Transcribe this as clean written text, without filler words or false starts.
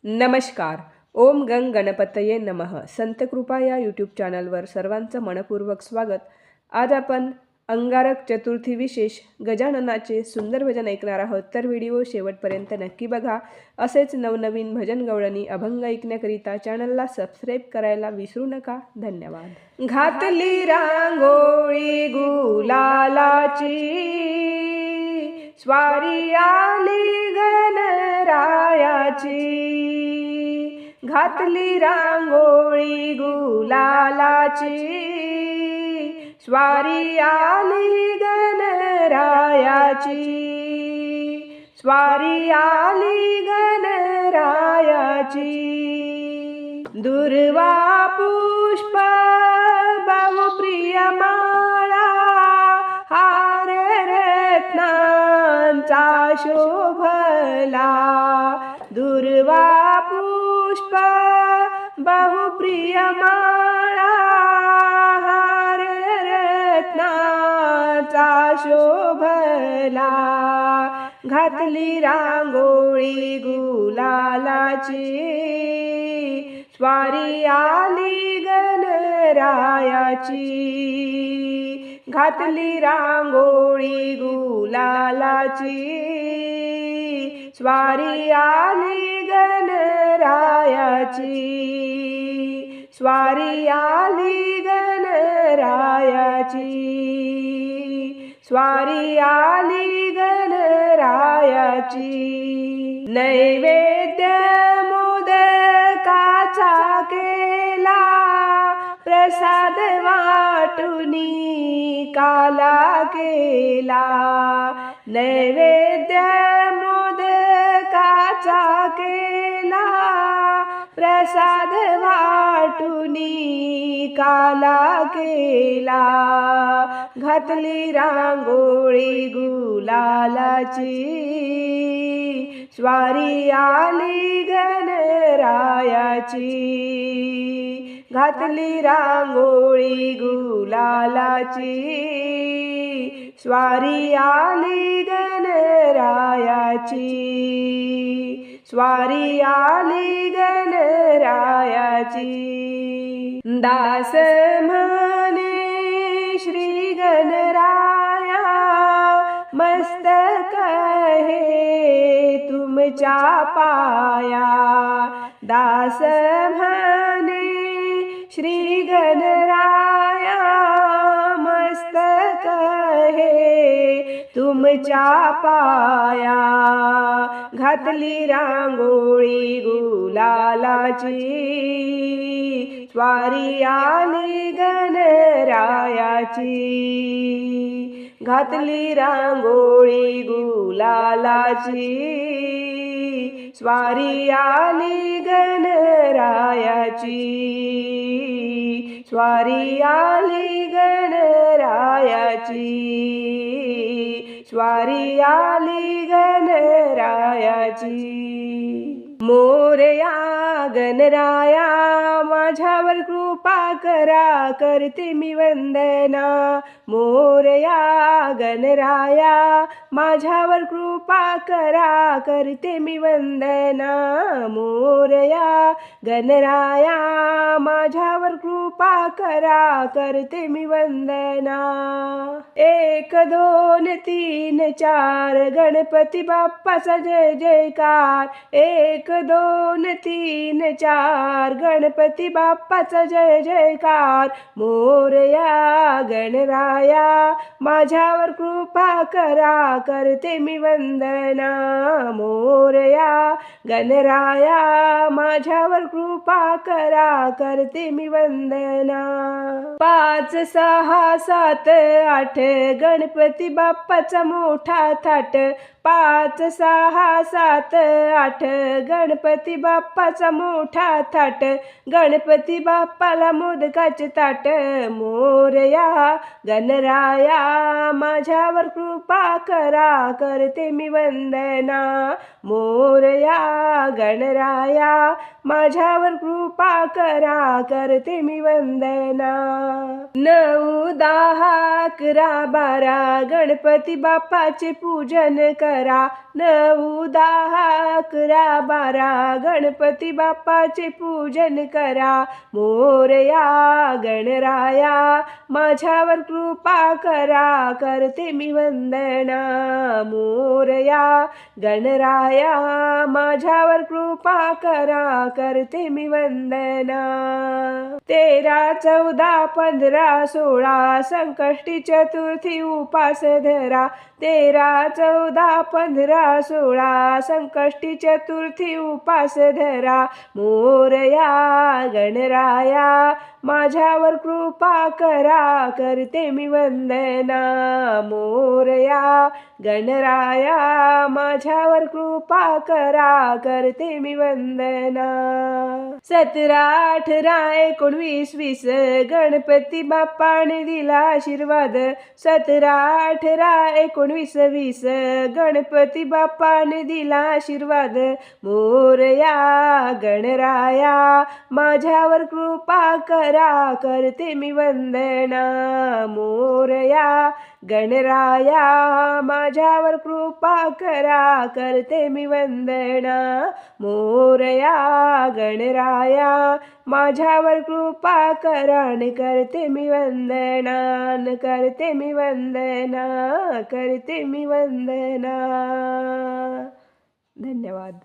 नमस्कार. ओम गंग गणपतये नमः. संत कृपा या यूट्यूब चॅनलवर सर्वांचं मनपूर्वक स्वागत. आज आपण अंगारक चतुर्थी विशेष गजाननाचे सुंदर भजन ऐकणार आहोत, तर व्हिडिओ शेवटपर्यंत नक्की बघा. असेच नवनवीन भजन गवळणी अभंग ऐकण्याकरिता चॅनलला सबस्क्राईब करायला विसरू नका. धन्यवाद. घातली रांगोळी गुलालाची, स्वारी आली गणरायाची. घातली रांगोळी गुलालाची, स्वारी आली गणरायाची. स्वारी आली गणरायाची. दुर्वा पुष्प बहुप्रिय माळा, हार रत्नांचा शोभला. दुर्वा पुष्प बहुप्रिय माळा, हार रत्नांचा शोभला. घातली रांगोळी गुलालाची, स्वारी आली गणरायाची. घातली रांगोळी गुलालाची, स्वारी आली गणरायाची. स्वारी आली गणरायाची. स्वारी आली गणरायाची. नैवेद्य मोदकाचा केला, प्रसाद वाटुनी काला केला. नैवेद्य मोदकाचा केला, प्रसाद वाटुनी काला केला. घातली रांगोळी गुलालाची, स्वारी आली गणरायाची. घातली रांगोळी गुलालाची, स्वारी आली गणरायाची. स्वारी आली गणरायाची. दास म्हणे श्री गणराया, मस्तक हे तुमच्या पाया. दास म्हणे श्री गणराया, मस्तक हे तुमच्या पाया. घातली रांगोळी गुलालाची, स्वारी आली गणरायाची. घातली रांगोळी गुलालाची, स्वारी आली गणरायाची. स्वारी आली गणरायाची. स्वारी आली गणरायाची. मोरया गणराया, माझ्यावर कृपा करा, करते मी वंदना. मोरया गणराया, माझ्यावर कृपा करा, करते मी वंदना. मोरया गणराया, माझ्यावर कृपा करा, करते मी वंदना. 1 2 3 4 गणपती बाप्पाचा जय जयकार. 1 2 3 4 गणपती बाप्पाचा जय जयकार. मोरया गणराया, माझ्यावर कृपा करा, करते मी वंदना. मोरया गणराया, माझ्यावर कृपा करा, करते मी वंदना. 5 6 7 8 गणपती बाप्पाचा मोठा थाट. 5 6 7 8 गणपती बाप्पाचा मोठा थाट. गणपती बाप्पाला मोदकाचे ताट. मोरया गणराया, माझ्यावर कृपा करा, करते मी वंदना. मोरया गणराया, माझ्यावर कृपा करा, करते मी वंदना. 9 10 11 12 गणपती बाप्पाचे पूजन कर. करा. 9, 10, 11, 12 गणपती बाप्पाचे पूजन करा. मोरया गणराया माझ्यावर कृपा करा, करते मी वंदना. मोरया गणराया माझ्यावर कृपा करा, करते मी वंदना. 13, 14, 15, 16 संकष्टी चतुर्थी उपास धरा. 13, 14, 15, 16 संकष्टी चतुर्थी उपास धरा. मोरया गणराया माझ्यावर कृपा करा, करते मी वंदना. मोरया गणराया माझ्यावर कृपा करा, करते मी वंदना. 17, 18, 19, 20 गणपती बाप्पाने दिला आशीर्वाद. 17, 18, 19, 20 गणपती बाप्पाने दिला आशीर्वाद. मोरया गणराया माझ्यावर कृपा करा, करते मी वंदना. मोरया गणराया माझ्यावर कृपा करा, करते मी वंदना. मोरया गणराया माझ्यावर कृपा करा, न करते मी वंदना. न करते मी वंदना, करते मी वंदना. धन्यवाद.